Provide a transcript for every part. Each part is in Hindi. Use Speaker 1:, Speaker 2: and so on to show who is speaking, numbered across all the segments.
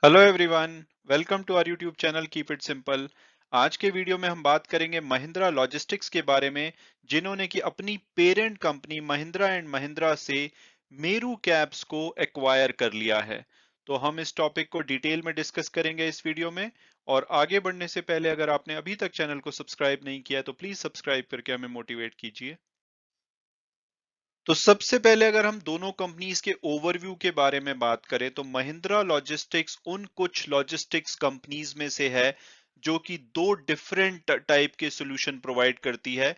Speaker 1: Hello everyone, welcome to our YouTube channel Keep It Simple. आज के वीडियो में हम बात करेंगे महिंद्रा लॉजिस्टिक्स के बारे में, जिन्होंने की अपनी parent company Mahindra and Mahindra से मेरू कैब्स को एक्वायर कर लिया है। तो हम इस टॉपिक को डिटेल में डिस्कस करेंगे इस वीडियो में। और आगे बढ़ने से पहले अगर आपने अभी तक चैनल को सब्सक्राइब नहीं किया है तो प्लीज सब्सक्राइब करके हमें मोटिवेट कीजिए। तो सबसे पहले अगर हम दोनों कंपनीज के ओवरव्यू के बारे में बात करें तो महिंद्रा लॉजिस्टिक्स उन कुछ लॉजिस्टिक्स कंपनीज में से है जो कि दो डिफरेंट टाइप के सॉल्यूशन प्रोवाइड करती है।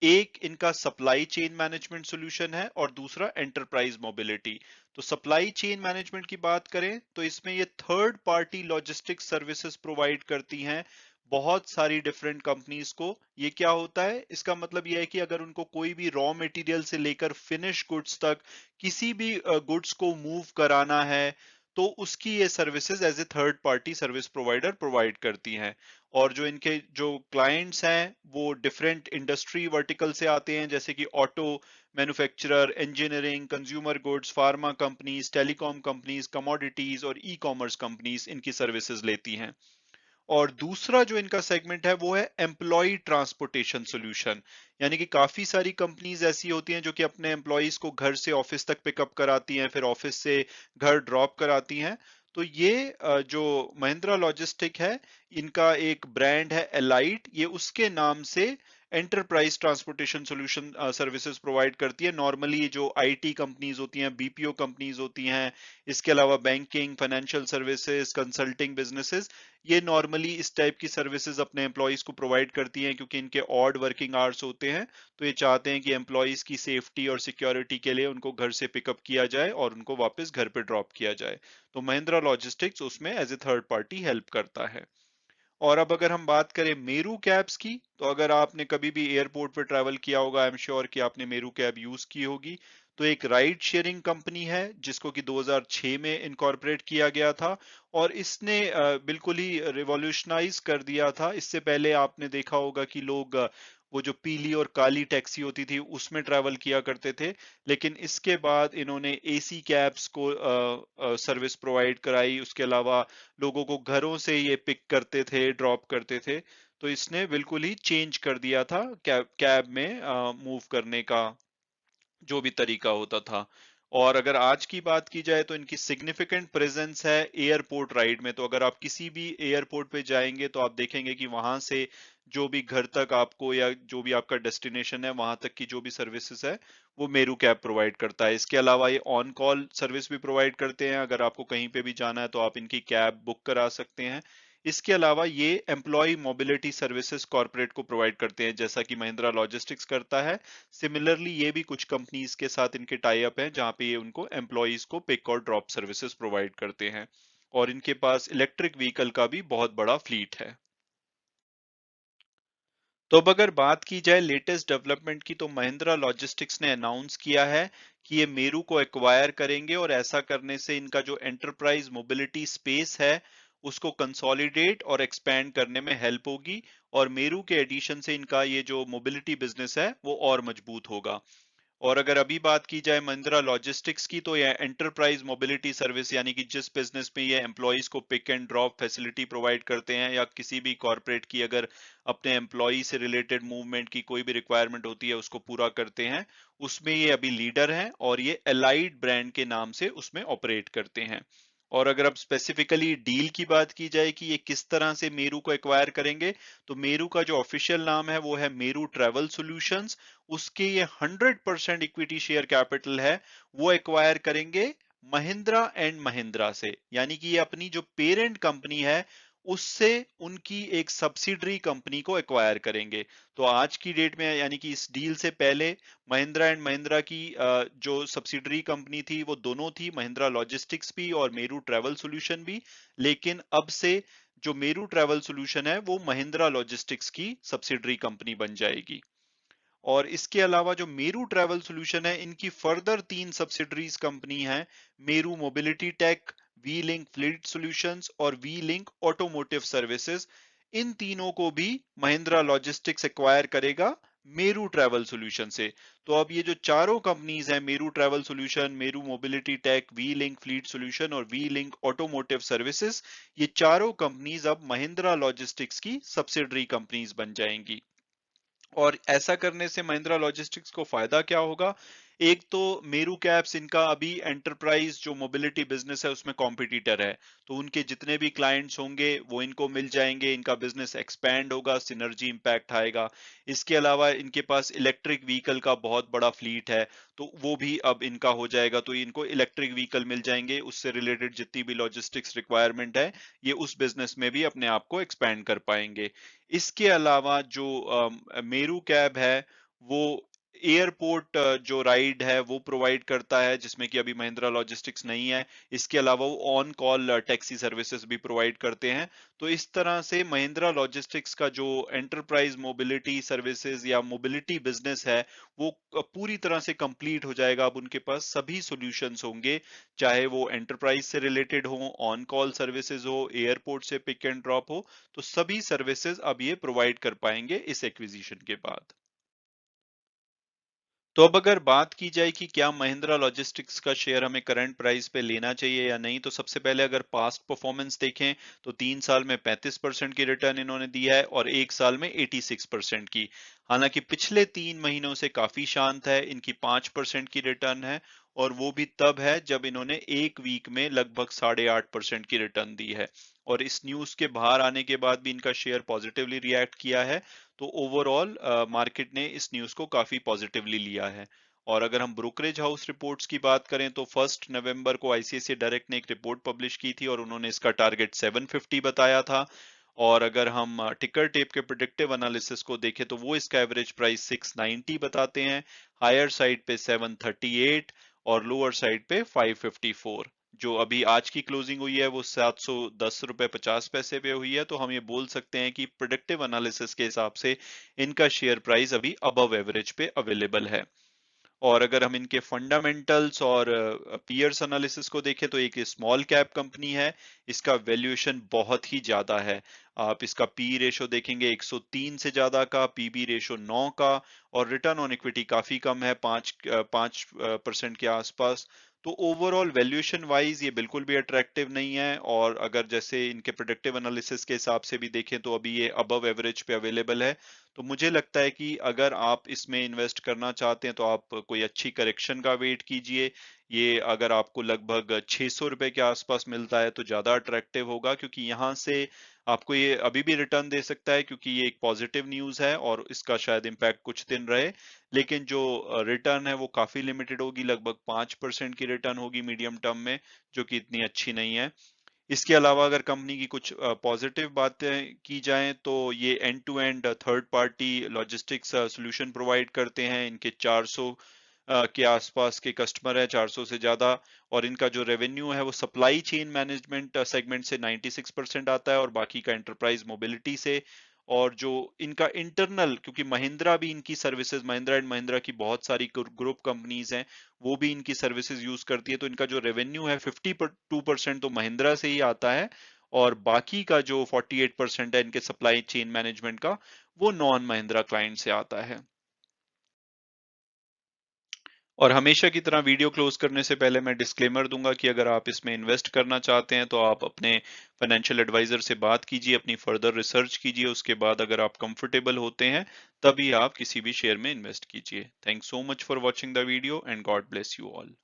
Speaker 1: एक इनका सप्लाई चेन मैनेजमेंट सॉल्यूशन है और दूसरा एंटरप्राइज मोबिलिटी। तो सप्लाई चेन मैनेजमेंट की बात करें तो इसमें ये third party logistics services provide करती हैं बहुत सारी डिफरेंट कंपनीज को। ये क्या होता है, इसका मतलब यह है कि अगर उनको कोई भी रॉ मटेरियल से लेकर फिनिश गुड्स तक किसी भी गुड्स को मूव कराना है तो उसकी ये services as a third party service provider provide करती हैं। और जो इनके जो क्लाइंट्स हैं वो डिफरेंट इंडस्ट्री वर्टिकल से आते हैं, जैसे कि auto manufacturer, engineering, consumer goods, pharma companies, telecom companies, commodities और ई कॉमर्स कंपनीज इनकी सर्विसेज लेती हैं। और दूसरा जो इनका सेगमेंट है वो है एम्प्लॉय ट्रांसपोर्टेशन सॉल्यूशन। यानी कि काफी सारी कंपनीज ऐसी होती हैं जो कि अपने एम्प्लॉयज को घर से ऑफिस तक पिकअप कराती हैं, फिर ऑफिस से घर ड्रॉप कराती हैं। तो ये जो महिंद्रा लॉजिस्टिक है, इनका एक ब्रांड है एलाइट, ये उसके नाम से enterprise transportation solution services provide करती है। नॉर्मली जो आईटी कंपनीज होती हैं, बीपीओ कंपनीज होती हैं, इसके अलावा banking, financial services, consulting businesses, ये नॉर्मली इस टाइप की सर्विसेज अपने एम्प्लॉयज को प्रोवाइड करती हैं क्योंकि इनके ऑड वर्किंग आवर्स होते हैं। तो ये चाहते हैं कि एम्प्लॉयज की सेफ्टी और सिक्योरिटी के लिए उनको घर से पिकअप किया जाए और उनको वापस घर पे ड्रॉप किया जाए। तो महिंद्रा लॉजिस्टिक्स उसमें as a third party help करता है। और अब अगर हम बात करें मेरू कैब्स की, तो अगर आपने कभी भी एयरपोर्ट पर ट्रैवल किया होगा, आई एम श्योर कि आपने मेरू कैब यूज की होगी। तो एक राइड शेयरिंग कंपनी है जिसको कि 2006 में इनकॉर्पोरेट किया गया था। और इसने बिल्कुल ही रिवॉल्यूशनाइज कर दिया था। इससे पहले आपने देखा होगा कि लोग वो जो पीली और काली टैक्सी होती थी उसमें ट्रैवल किया करते थे। लेकिन इसके बाद इन्होंने एसी कैब्स को सर्विस प्रोवाइड कराई। उसके अलावा लोगों को घरों से ये पिक करते थे, ड्रॉप करते थे। तो इसने बिल्कुल ही चेंज कर दिया था कैब कैब में मूव करने का जो भी तरीका होता था। और अगर आज की बात की जाए तो इनकी सिग्निफिकेंट प्रेजेंस है एयरपोर्ट राइड में। तो अगर आप किसी भी एयरपोर्ट पे जाएंगे तो आप देखेंगे कि वहां से जो भी घर तक आपको या जो भी आपका डेस्टिनेशन है वहां तक की जो भी सर्विसेज है वो मेरू कैब प्रोवाइड करता है। इसके अलावा ये ऑन कॉल सर्विस भी प्रोवाइड करते हैं। अगर आपको कहीं पे भी जाना है तो आप इनकी कैब बुक करा सकते हैं। इसके अलावा ये एम्प्लॉय मोबिलिटी सर्विसेज कॉर्पोरेट को प्रोवाइड करते हैं, जैसा कि महिंद्रा लॉजिस्टिक्स करता है। सिमिलरली ये भी कुछ कंपनीज के साथ इनके टाई अप हैं जहां पे ये उनको एम्प्लॉयज को पिक और ड्रॉप सर्विसेज प्रोवाइड करते हैं। और इनके पास इलेक्ट्रिक व्हीकल का भी बहुत बड़ा फ्लीट है। तो अब अगर बात की जाए लेटेस्ट डेवलपमेंट की, तो महिंद्रा लॉजिस्टिक्स ने अनाउंस किया है कि ये मेरू को एक्वायर करेंगे और ऐसा करने से इनका जो एंटरप्राइज मोबिलिटी स्पेस है उसको कंसोलिडेट और एक्सपैंड करने में हेल्प होगी। और मेरू के एडिशन से इनका ये जो मोबिलिटी बिजनेस है वो और मजबूत होगा। और अगर अभी बात की जाए महिंद्रा लॉजिस्टिक्स की, तो ये एंटरप्राइज मोबिलिटी सर्विस यानी कि जिस बिजनेस में ये एम्प्लॉयज को pick and drop facility provide करते हैं या किसी भी कॉर्पोरेट की अगर अपने एम्प्लॉय से रिलेटेड मूवमेंट की कोई भी रिक्वायरमेंट होती है उसको पूरा करते हैं, उसमें ये अभी लीडर हैं और ये एलाइड ब्रांड के नाम से उसमें ऑपरेट करते हैं। और अगर अब स्पेसिफिकली डील की बात की जाए कि ये किस तरह से मेरू को एक्वायर करेंगे, तो मेरू का जो ऑफिशियल नाम है वो है मेरू ट्रैवल सॉल्यूशंस। उसके ये 100% इक्विटी शेयर कैपिटल है वो एक्वायर करेंगे महिंद्रा एंड महिंद्रा से। यानी कि ये अपनी जो पेरेंट कंपनी है उससे उनकी एक सब्सिडरी कंपनी को एक्वायर करेंगे। तो आज की डेट में यानी कि इस डील से पहले महिंद्रा एंड महिंद्रा की जो सब्सिडरी कंपनी थी वो दोनों थी, महिंद्रा लॉजिस्टिक्स भी और मेरू ट्रैवल सॉल्यूशन भी। लेकिन अब से जो मेरू ट्रैवल सॉल्यूशन है वो महिंद्रा लॉजिस्टिक्स की सब्सिडरी कंपनी बन जाएगी। और इसके अलावा जो मेरू ट्रैवल सॉल्यूशन है इनकी फर्दर 3 सब्सिडरीज कंपनी है, Meru mobility tech, V link fleet solutions और वी लिंक ऑटोमोटिव सर्विसेज। इन तीनों को भी महिंद्रा लॉजिस्टिक्स एक्वायर करेगा मेरू ट्रैवल सॉल्यूशन से। तो अब ये जो चारों कंपनीज हैं, Meru travel solution, Meru mobility tech, V link fleet solution और वी लिंक ऑटोमोटिव सर्विसेज, ये चारों कंपनीज अब महिंद्रा लॉजिस्टिक्स की सब्सिडरी कंपनीज बन जाएंगी। और ऐसा करने से महिंद्रा लॉजिस्टिक्स को फायदा क्या होगा? एक तो मेरू कैब्स इनका अभी एंटरप्राइज जो मोबिलिटी बिजनेस है उसमें कॉम्पिटिटर है, तो उनके जितने भी क्लाइंट्स होंगे वो इनको मिल जाएंगे, इनका बिजनेस एक्सपैंड होगा, सिनर्जी इंपैक्ट आएगा। इसके अलावा इनके पास इलेक्ट्रिक व्हीकल का बहुत बड़ा फ्लीट है, तो वो भी अब इनका हो जाएगा, तो इनको इलेक्ट्रिक व्हीकल मिल जाएंगे, उससे रिलेटेड जितनी भी लॉजिस्टिक्स रिक्वायरमेंट है ये उस बिजनेस में भी अपने आप को एक्सपैंड कर पाएंगे। इसके अलावा जो मेरू कैब है वो एयरपोर्ट जो राइड है वो प्रोवाइड करता है, जिसमें कि अभी महिंद्रा लॉजिस्टिक्स नहीं है। इसके अलावा वो ऑन कॉल टैक्सी सर्विसेज भी प्रोवाइड करते हैं। तो इस तरह से महिंद्रा लॉजिस्टिक्स का जो एंटरप्राइज मोबिलिटी सर्विसेज या मोबिलिटी बिजनेस है वो पूरी तरह से कंप्लीट हो जाएगा। अब उनके पास सभी सॉल्यूशंस होंगे, चाहे वो एंटरप्राइज से रिलेटेड हो, ऑन कॉल सर्विसेज हो, एयरपोर्ट से पिक एंड ड्रॉप हो, तो सभी सर्विसेज अब ये प्रोवाइड कर पाएंगे इस एक्विजिशन के बाद। तो अब अगर बात की जाए कि क्या महिंद्रा लॉजिस्टिक्स का शेयर हमें करंट प्राइस पे लेना चाहिए या नहीं, तो सबसे पहले अगर पास्ट परफॉर्मेंस देखें तो 3 साल में 35% की रिटर्न इन्होंने दिया है और 1 साल में 86% की। हालांकि पिछले 3 महीनों से काफी शांत है, इनकी 5% की रिटर्न है, और वो भी तब है जब इन्होंने एक वीक में लगभग 8.5% की रिटर्न दी है। और इस न्यूज के बाहर आने के बाद भी इनका शेयर पॉजिटिवली रिएक्ट किया है। तो ओवरऑल मार्केट ने इस न्यूज को काफी पॉजिटिवली लिया है। और अगर हम ब्रोकरेज हाउस रिपोर्ट्स की बात करें तो 1 नवंबर को आईसीआईसीआई डायरेक्ट ने एक रिपोर्ट पब्लिश की थी और उन्होंने इसका टारगेट 750 बताया था। और अगर हम टिकर टेप के प्रिडिक्टिव एनालिसिस को देखें तो वो इसका एवरेज प्राइस 690 बताते हैं, हायर साइड पे 738 और लोअर साइड पे 554। जो अभी आज की क्लोजिंग हुई है वो 710 रुपए 50 पैसे पे हुई है, तो हम ये बोल सकते हैं कि प्रिडिक्टिव एनालिसिस के हिसाब से इनका शेयर प्राइस अभी अबव एवरेज पे अवेलेबल है। और अगर हम इनके फंडामेंटल्स और पीयर्स एनालिसिस को देखें तो एक स्मॉल कैप कंपनी है, इसका वैल्यूएशन बहुत ही ज्यादा है। आप इसका पी रेशो देखेंगे 103 से ज्यादा का, पीबी रेशो 9 का, और रिटर्न ऑन इक्विटी काफी कम है, 5% के आसपास। तो ओवरऑल वैल्यूएशन वाइज ये बिल्कुल भी अट्रैक्टिव नहीं है। और अगर जैसे इनके प्रोडक्टिव एनालिसिस के हिसाब से भी देखें तो अभी ये अबव एवरेज पे अवेलेबल है। तो मुझे लगता है कि अगर आप इसमें इन्वेस्ट करना चाहते हैं तो आप कोई अच्छी करेक्शन का वेट कीजिए। ये अगर आपको लगभग 600 रुपए के आसपास मिलता है तो ज्यादा अट्रैक्टिव होगा, क्योंकि यहाँ से आपको ये अभी भी रिटर्न दे सकता है, क्योंकि ये एक पॉजिटिव न्यूज है और इसका शायद इम्पैक्ट कुछ दिन रहे। लेकिन जो रिटर्न है वो काफी लिमिटेड होगी, लगभग 5% की रिटर्न होगी मीडियम टर्म में, जो कि इतनी अच्छी नहीं है। इसके अलावा अगर कंपनी की कुछ पॉजिटिव बातें की जाएं तो ये end to end third party logistics solution provide करते हैं। इनके 400 के आसपास के कस्टमर है, 400 से ज्यादा। और इनका जो रेवेन्यू है वो सप्लाई चेन मैनेजमेंट सेगमेंट से 96% आता है और बाकी का एंटरप्राइज मोबिलिटी से। और जो इनका इंटरनल, क्योंकि महिंद्रा भी इनकी सर्विसेज, महिंद्रा एंड महिंद्रा की बहुत सारी ग्रुप कंपनीज हैं, वो भी इनकी सर्विसेज यूज करती है, तो इनका जो रेवेन्यू है 52% तो महिंद्रा से ही आता है, और बाकी का जो 48% है इनके सप्लाई चेन मैनेजमेंट का, वो नॉन महिंद्रा क्लाइंट से आता है। और हमेशा की तरह वीडियो क्लोज करने से पहले मैं डिस्क्लेमर दूंगा कि अगर आप इसमें इन्वेस्ट करना चाहते हैं तो आप अपने फाइनेंशियल एडवाइजर से बात कीजिए, अपनी फर्दर रिसर्च कीजिए, उसके बाद अगर आप कंफर्टेबल होते हैं तभी आप किसी भी शेयर में इन्वेस्ट कीजिए। Thanks so much for watching the video and God bless you all.